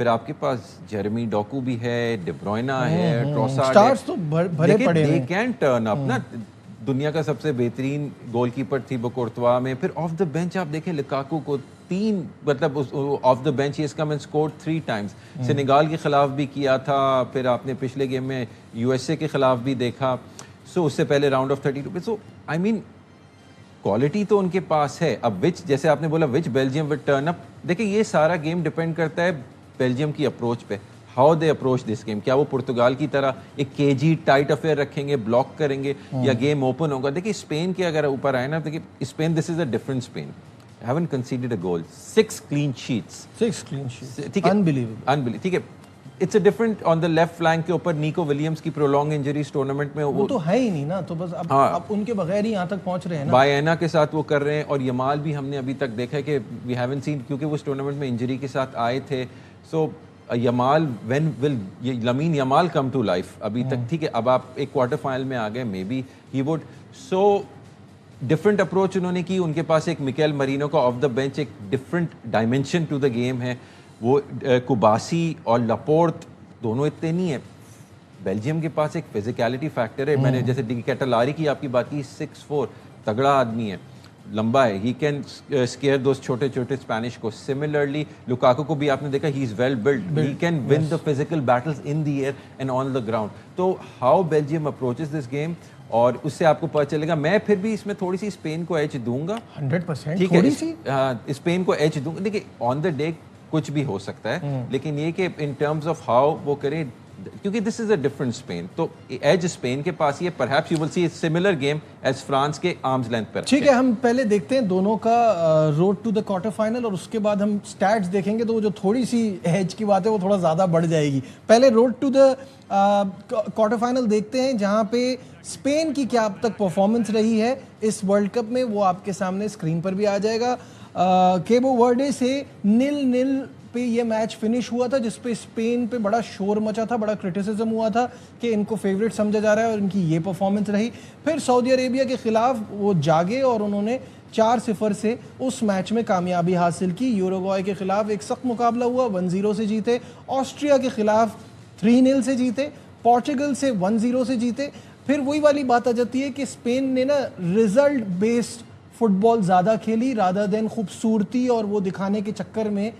پھر آپ کے پاس جیرمی ڈوکو بھی ہے, ڈی بروئنا ہے, ٹروسارڈ سٹارز تو بھرے پڑے ہیں. دے کین ٹرن اپ نا. دنیا کا سب سے بہترین گول کیپر تھی کورتوا میں. پھر آف دا بینچ آپ دیکھیں لکاکو کو 3 مطلب of the bench has come and scored 3 Times. Senegal کے خلاف بھی کیا تھا, پھر آپ نے پچھلے گیم میں یو ایس اے کے خلاف بھی دیکھا, سو اس سے پہلے راؤنڈ آف 32 پہ. سو آئی مین کوالٹی تو ان کے پاس ہے. اب وچ جیسے آپ نے بولا وچ بیلجیم وڈ ٹرن اپ, دیکھیں یہ سارا گیم ڈپینڈ کرتا ہے بیلجیم کی اپروچ پہ. How they approach this game. کیا وہ پرتگال کی طرح ایک کے جی ٹائٹ افیئر رکھیں گے, بلاک کریں گے, یا گیم اوپن ہوگا. دیکھیے اسپین کے اگر اوپر آئے نا, دیکھیے Spain this is a different Spain. haven't conceded a goal, 6 clean sheets. 6 clean sheets. ٹھیک ہے, Unbelievable. ٹھیک ہے. It's a different on the left flank کے اوپر نیکو ولیمز کی پرولونگ انجری اس ٹورنامنٹ میں وہ تو ہے ہی نہیں نا, تو بس اب ان کے بغیر ہی یہاں تک پہنچ رہے ہیں نا. باینا کے ساتھ وہ کر رہے ہیں, اور یمال بھی ہم نے ابھی تک دیکھا ہے کہ وی ہیون سین, کیونکہ وہ اس ٹورنامنٹ میں انجری کے ساتھ آئے تھے. So Yamal when will Lamine Yamal come to life ابھی تک. ٹھیک ہے, اب آپ ایک کوارٹر فائنل میں آ گئے, maybe he would. So different approach انہوں نے کی. ان کے پاس ایک مکیل مرینو کا آف دا بینچ ایک different dimension to the game ہے. وہ کوباسی اور لپورٹ دونوں اتنے نہیں ہیں. بیلجیم کے پاس ایک فزیکلٹی فیکٹر ہے. میں نے جیسے ڈی کیٹالاری کی آپ کی بات کی, 6'4" تگڑا آدمی ہے, لمبا ہے. ہی کین اسکیئر دوز چھوٹے چھوٹے اسپینش کو. سملرلی لوکاکو کو بھی آپ نے دیکھا, he is well built, he can win the physical battles in the air and on the ground. تو how Belgium approaches this game, اور اس سے آپ کو پتہ چلے گا. میں پھر بھی اس میں تھوڑی سی اسپین کو ایج دوں گا 100%. ٹھیک ہے, اسپین کو ایج دوں گا. دیکھیے آن دا ڈے کچھ بھی ہو سکتا ہے, لیکن یہ کہ ان ٹرمز آف ہاؤ وہ کرے, کیونکہ this is a different Spain, تو ایج اسپین کے پاس یہ perhaps you will see similar game as France کے آرمز لینتھ پر. ٹھیک ہے, ہم پہلے دیکھتے ہیں دونوں کا road to the quarter final, اور اس کے بعد ہم سٹیٹس دیکھیں گے. تو وہ جو تھوڑی سی ایج کی بات ہے وہ تھوڑا زیادہ بڑھ جائے گی. پہلے road to the quarter final دیکھتے ہیں, جہاں پہ اسپین کی کیا اب تک پرفارمنس رہی ہے اس ورلڈ کپ میں, وہ آپ کے سامنے اسکرین پر بھی آ جائے گا. کیبو ورڈے سے 0-0 پہ یہ میچ فنش ہوا تھا, جس پہ اسپین پہ بڑا شور مچا تھا, بڑا کرٹیسزم ہوا تھا کہ ان کو فیوریٹ سمجھا جا رہا ہے, اور ان کی یہ پرفارمنس رہی. پھر سعودی عربیہ کے خلاف وہ جاگے اور انہوں نے 4-0 سے اس میچ میں کامیابی حاصل کی. یوروگوائے کے خلاف ایک سخت مقابلہ ہوا, 1-0 سے جیتے. آسٹریا کے خلاف 3-0 سے جیتے. پورچوگل سے 1-0 سے جیتے. پھر وہی والی بات آ جاتی ہے کہ اسپین نے نا ریزلٹ بیسڈ فٹ بال زیادہ کھیلی رادر دین خوبصورتی اور وہ دکھانے کے چکر میں,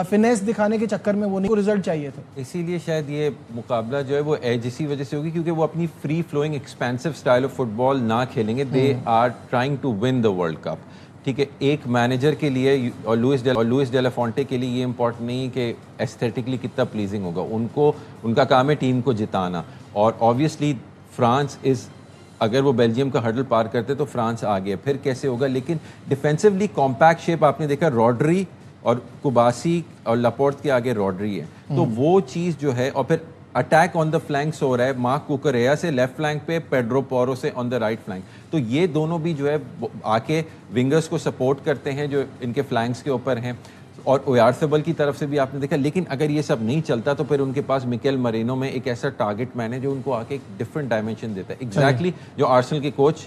فنیس دکھانے کے چکر میں وہ نہیں, رزلٹ چاہیے تھا. اسی لیے شاید یہ مقابلہ جو ہے وہ ایج اسی وجہ سے ہوگی کیونکہ وہ اپنی free flowing expansive style of football نہ کھیلیں گے. They are trying to win the world cup. ٹھیک ہے, ایک مینیجر کے لیے اور لوئس ڈیلا فونٹے کے لیے یہ امپورٹنٹ نہیں کہ ایستھیٹکلی کتنا پلیزنگ ہوگا. ان کا کام ہے ٹیم کو جتانا. اور آبویسلی فرانس از, اگر وہ بیلجیم کا ہرڈل پار کرتے تو فرانس آ گیا, پھر کیسے ہوگا. لیکن ڈیفینسولی کمپیکٹ شیپ آپ نے دیکھا, روڈری اور کوباسی اور لاپورٹ کے آگے روڈری ہے, تو وہ چیز جو ہے. اور پھر اٹیک آن دا فلینکس ہو رہا ہے مارک کوکریا سے لیفٹ فلینک پہ, پیڈرو پورو سے آن دا رائٹ فلینک. تو یہ دونوں بھی جو ہے آ کے ونگرز کو سپورٹ کرتے ہیں جو ان کے فلینکس کے اوپر ہیں. اور اویارسبل کی طرف سے بھی آپ نے دیکھا. لیکن اگر یہ سب نہیں چلتا تو پھر ان کے پاس مکیل مرینو میں ایک ایسا ٹارگٹ مین ہے جو ان کو آ کے ایک ڈفرنٹ ڈائمینشن دیتا ہے. ایگزیکٹلی جو آرسنل کے کوچ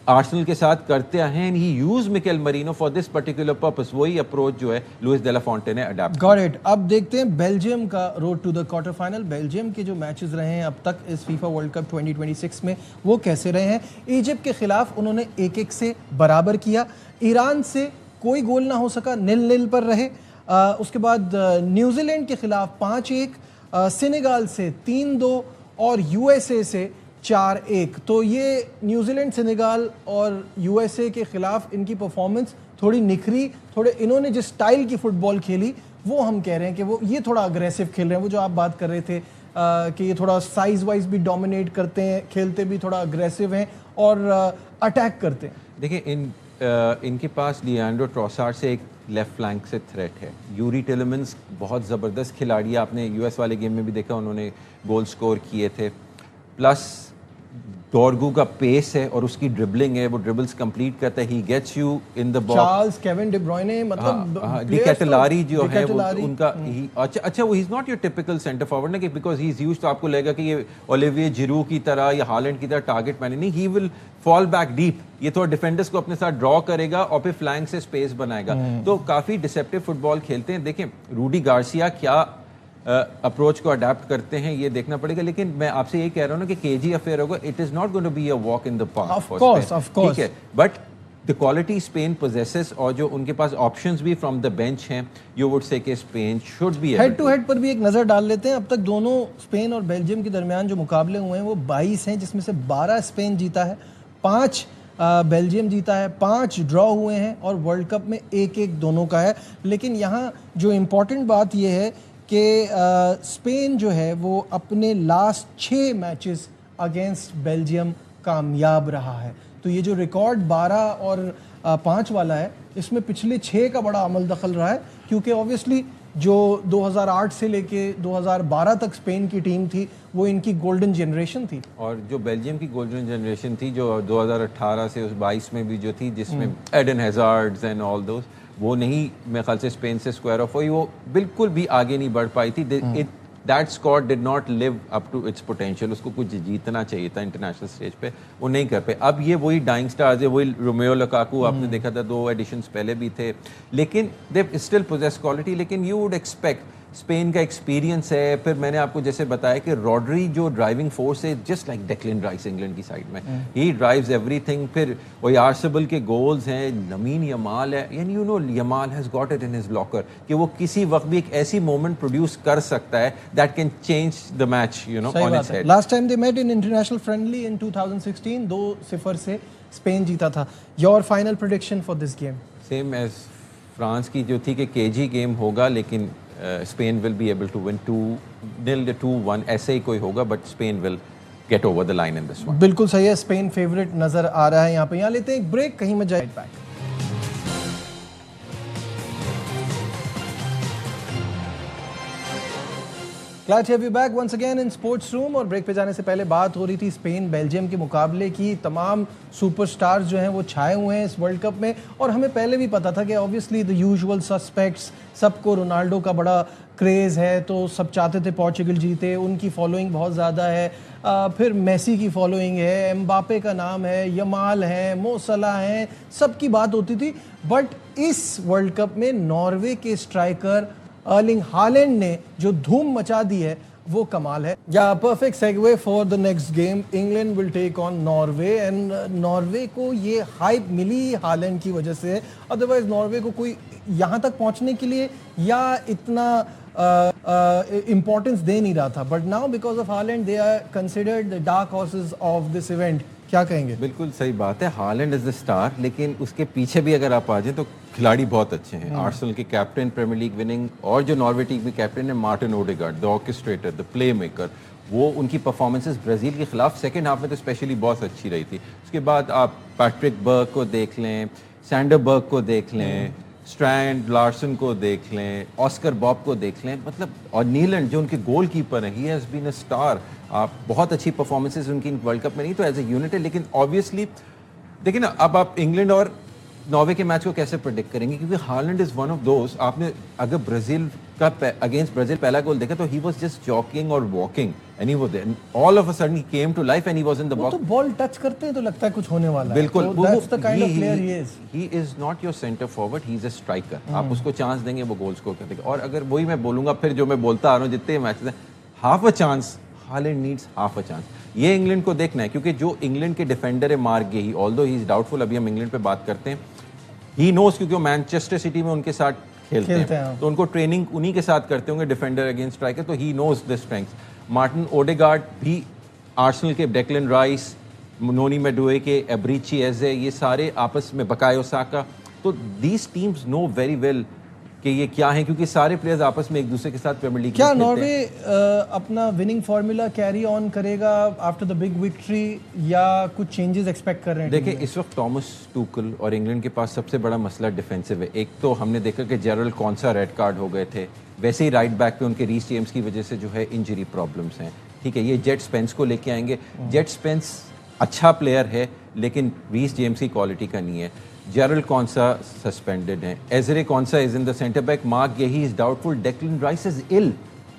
آرسنل کے ساتھ کرتے ہیں, and he uses Mikel Merino for this particular purpose. وہی اپروچ جو ہے لوئس ڈیلا فونٹے نے اڈاپٹ گاٹ اٹ. اب دیکھتے ہیں بیلجیم کا road to the quarter final. Belgium کے جو میچز رہے ہیں اب تک اس فیفا ورلڈ کپ 2026 میں وہ کیسے رہے ہیں. ایجپٹ کے خلاف انہوں نے 1-1 سے برابر کیا. ایران سے کوئی گول نہ ہو سکا, 0-0 پر رہے. اس کے بعد نیوزی لینڈ کے خلاف 5-1, سینیگال سے 3-2 اور یو ایس اے سے 4-1. تو یہ نیوزی لینڈ, سینیگال اور یو ایس اے کے خلاف ان کی پرفارمنس تھوڑی نکھری. تھوڑے انہوں نے جس سٹائل کی فٹ بال کھیلی وہ ہم کہہ رہے ہیں کہ وہ یہ تھوڑا اگریسو کھیل رہے ہیں. وہ جو آپ بات کر رہے تھے کہ یہ تھوڑا سائز وائز بھی ڈومینیٹ کرتے ہیں, کھیلتے بھی تھوڑا اگریسو ہیں اور اٹیک کرتے ہیں. دیکھیں ان کے پاس لیانڈرو ٹروسارڈ سے ایک لیفٹ فلینک سے تھریٹ ہے. یوری ٹیلمنز بہت زبردست کھلاڑی ہے, آپ نے یو ایس والے گیم میں بھی دیکھا, انہوں نے گول سکور کیے تھے. پلس ڈورگو کا پیس ہے اور اس کی ڈربلنگ ہے, وہ ڈربلز کمپلیٹ کرتا ہے. He gets you in the box. Charles Kevin De Bruyne, مطلب ڈی کیٹلاری جو ہے ان کا, اچھا وہ he is not your typical centre forward نا, کہ بیکاز ہی از یوزڈ, تو آپ کو لگے گا کہ یہ اولیویے جیرو کی طرح یا ہالینڈ کی طرح ٹارگٹ مین نہیں. ہی ول فال بیک ڈیپ, یہ تھوڑا ڈیفینڈرز کو اپنے ساتھ ڈرا کرے گا اور پھر فلینک سے اسپیس بنائے گا. تو کافی ڈسیپٹیو فٹ بال کھیلتے ہیں. دیکھیں روڈی گارسیا کیا اپروچ کو اڈیپٹ کرتے ہیں یہ دیکھنا پڑے گا. لیکن میں آپ سے یہ کہہ رہا ہوں نا کہ کے جی افیئر ہوگا, it is not going to be a walk in the park, ٹھیک ہے, but the quality Spain possesses اور جو ان کے پاس options بھی from the bench ہیں, you would say کہ Spain should be head to head پر بھی ایک نظر ڈال لیتے ہیں. اب تک دونوں اسپین اور بیلجیم کے درمیان جو مقابلے ہوئے ہیں وہ 22 ہیں, جس میں سے 12 اسپین جیتا ہے, 5 بیلجیم جیتا ہے, 5 ڈرا ہوئے ہیں اور ورلڈ کپ میں 1-1 دونوں کا ہے. لیکن یہاں جو امپورٹنٹ بات یہ ہے کہ اسپین جو ہے وہ اپنے لاسٹ 6 میچز اگینسٹ بیلجیم کامیاب رہا ہے. تو یہ جو ریکارڈ 12 اور 5 والا ہے اس میں پچھلے 6 کا بڑا عمل دخل رہا ہے, کیونکہ اوبویسلی جو 2008 سے لے کے 2012 تک اسپین کی ٹیم تھی وہ ان کی گولڈن جنریشن تھی, اور جو بیلجیم کی گولڈن جنریشن تھی جو 2018 سے 22 میں بھی جو تھی, جس میں ایڈن ہیزارڈز اینڈ آل دوز, وہ نہیں میرے خیال سے اسپین سے اسکوائر آف ہوئی, وہ بالکل بھی آگے نہیں بڑھ پائی تھی. That squad did not live up to its potential. اس کو کچھ جیتنا چاہیے تھا انٹرنیشنل اسٹیج پہ, وہ نہیں کر پائے. اب یہ وہی ڈائنگ سٹارز ہے, وہی رومیو لوکاکو آپ نے دیکھا تھا 2 ایڈیشنز پہلے بھی تھے, لیکن they still possess quality. لیکن you would expect اسپین کا ایکسپیرینس ہے. پھر میں نے آپ کو جیسے بتایا کہ روڈری جو ڈرائیونگ فورس ہے, just like Declan rice England کی سائڈ میں, ہی ڈرائیوز ایوری تھنگ. پھر وہی آرسبل کے گولز ہیں, لامین یمال ہے, یعنی you know Yamal has got it in his locker کہ وہ کسی وقت بھی ایک ایسی مومنٹ پروڈیوس کر سکتا ہے that can change the match, you know, on its head. Last time they met in international friendly in 2016 2-0 سے اسپین جیتا تھا. Your final prediction for this game? Same as France کی جو تھی کہ کے جی گیم ہوگا, لیکن Spain will be able to win 2-0 2-1 ایسے ہی کوئی ہوگا, but Spain will get over the line in this one. بالکل صحیح ہے, اسپین فیوریٹ نظر آ رہا ہے یہاں پہ. یہاں لیتے ہیں ایک بریک, کہیں میں جائے back. Glad to have you back once again in Sports Room. اور بریک پہ جانے سے پہلے بات ہو رہی تھی اسپین بیلجیم کے مقابلے کی. تمام سپر سٹارز جو ہیں وہ چھائے ہوئے ہیں اس ورلڈ کپ میں, اور ہمیں پہلے بھی پتا تھا کہ obviously the usual suspects, سب کو رونالڈو کا بڑا کریز ہے تو سب چاہتے تھے پورچوگل جیتے, ان کی فالوئنگ بہت زیادہ ہے. پھر میسی کی فالوئنگ ہے, امباپے کا نام ہے, یمال ہیں, مو صلاح ہیں, سب کی بات ہوتی تھی. بٹ اس ورلڈ کپ میں ناروے کے اسٹرائکر ارلنگ ہالینڈ نے جو دھوم مچا دی ہے وہ کمال ہے. یا perfect سیگوے for the next game, England will take on Norway. And Norway کو یہ ہائپ ملی ہالینڈ کی وجہ سے, ادروائز ناروے کو کوئی یہاں تک پہنچنے کے لیے یا اتنا امپورٹنس دے نہیں رہا تھا. But now because of Holland they are considered the dark horses of this event. کیا کہیں گے؟ بالکل صحیح بات ہے, ہالینڈ از دا اسٹار, لیکن اس کے پیچھے بھی اگر آپ آ جائیں تو کھلاڑی بہت اچھے ہیں. آرسنل کے کیپٹن, پریمیئر لیگ وننگ, اور جو ناروے ٹیم کے کیپٹن ہیں مارٹن اوڈیگارڈ, دا آرکسٹریٹر, دا پلے میکر, وہ ان کی پرفارمنسز برازیل کے خلاف سیکنڈ ہاف میں تو اسپیشلی بہت اچھی رہی تھی. اس کے بعد آپ پیٹرک برگ کو دیکھ لیں, سینڈر برگ کو دیکھ لیں, اسٹرینڈ لارسن کو دیکھ لیں, آسکر باب کو دیکھ لیں, مطلب, اور نیلینڈ جو ان کے گول کیپر ہیں, he has been a star. آپ بہت اچھی پرفارمنسز ان کی ورلڈ کپ میں نہیں تو ایز اے یونٹ ہے. لیکن آبویسلی دیکھیں نا, اب آپ انگلینڈ اور ناروے کے میچ کو کیسے پریڈکٹ کریں گے, کیونکہ Holland is one of those. آپ نے اگر برازیل کا اگینسٹ برازیل پہلا گول دیکھا تو ہی واز جسٹ جاکنگ اور walking, and he was there, all of a sudden he came to life and he was in the box. تو ball touch کرتے ہیں تو لگتا ہے کچھ ہونے والا ہے. بالکل, that's the kind of player he is. He is not your centre forward, he is a striker. آپ اس کو چانس دیں گے وہ گول اسکور کر دے گا. اور اگر وہی میں بولوں گا پھر جو میں بولتا آ رہا ہوں جتنے میچز ہیں, half a chance, Holland needs half a chance. یہ انگلینڈ کو دیکھنا ہے, کیونکہ جو انگلینڈ کے ڈیفینڈر ہے مارک گہی, آلدو ہی از ڈاؤٹ فل, ابھی ہم انگلینڈ پہ بات کرتے ہیں, ہی نوز, کیونکہ وہ مانچسٹر سٹی میں ان کے ساتھ کھیلتے ہیں تو ان کو ٹریننگ انہی کے ساتھ کرتے ہوں گے ڈیفینڈر اگینسٹ اسٹرائکر, تو ہی نوز دا اسٹرینگس. مارٹن اوڈیگارڈ بھی آرسنل کے, ڈیکلن رائس, نونی میڈوئے کے, ایبریچی ایزے, یہ سارے آپس میں, بکایو ساکا, تو these teams know very well کہ یہ کیا ہیں, کیونکہ سارے پلیئرز آپس میں ایک دوسرے کے ساتھ پریمیئر لیگ کیا ناروے اپنا وننگ فارمولا کیری آن کرے گا آفٹر دا بگ وکٹری, یا کچھ چینجز ایکسپیکٹ کر رہے ہیں؟ دیکھیں اس وقت ٹامس ٹوکل اور انگلینڈ کے پاس سب سے بڑا مسئلہ ڈیفینسو ہے. ایک تو ہم نے دیکھا کہ جیرل کونسا ریڈ کارڈ ہو گئے تھے, ویسے ہی رائٹ بیک پہ ان کے ریس جیمز کی وجہ سے جو ہے انجری پرابلمس ہیں. ٹھیک ہے, یہ جیٹ سپینس کو لے کے آئیں گے. جیٹ سپینس اچھا پلیئر ہے لیکن ریس جیمز کی کوالٹی کا نہیں ہے. جیرل کونسا سسپینڈڈ ہیں, Ezri Konsa is in the centre back, Marc Guehi is doubtful, Declan Rice is ill.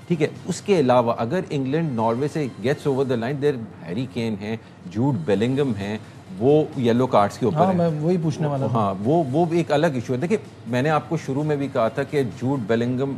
ٹھیک ہے, اس کے علاوہ اگر انگلینڈ ناروے سے gets over the line, there Harry Kane ہیں, جوڈ بیلنگم ہیں, وہ یلو کارڈز کے اوپر ہیں. میں وہی پوچھنے والا تھا. ہاں, وہ ایک الگ ایشو ہے. دیکھیں میں نے آپ کو شروع میں بھی کہا تھا کہ Jude بیلنگم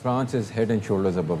France is head and shoulders above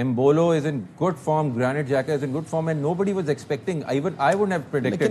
Embolo is in good form, Granit Xhaka is in good form, and nobody was expecting. Even I wouldn't have predicted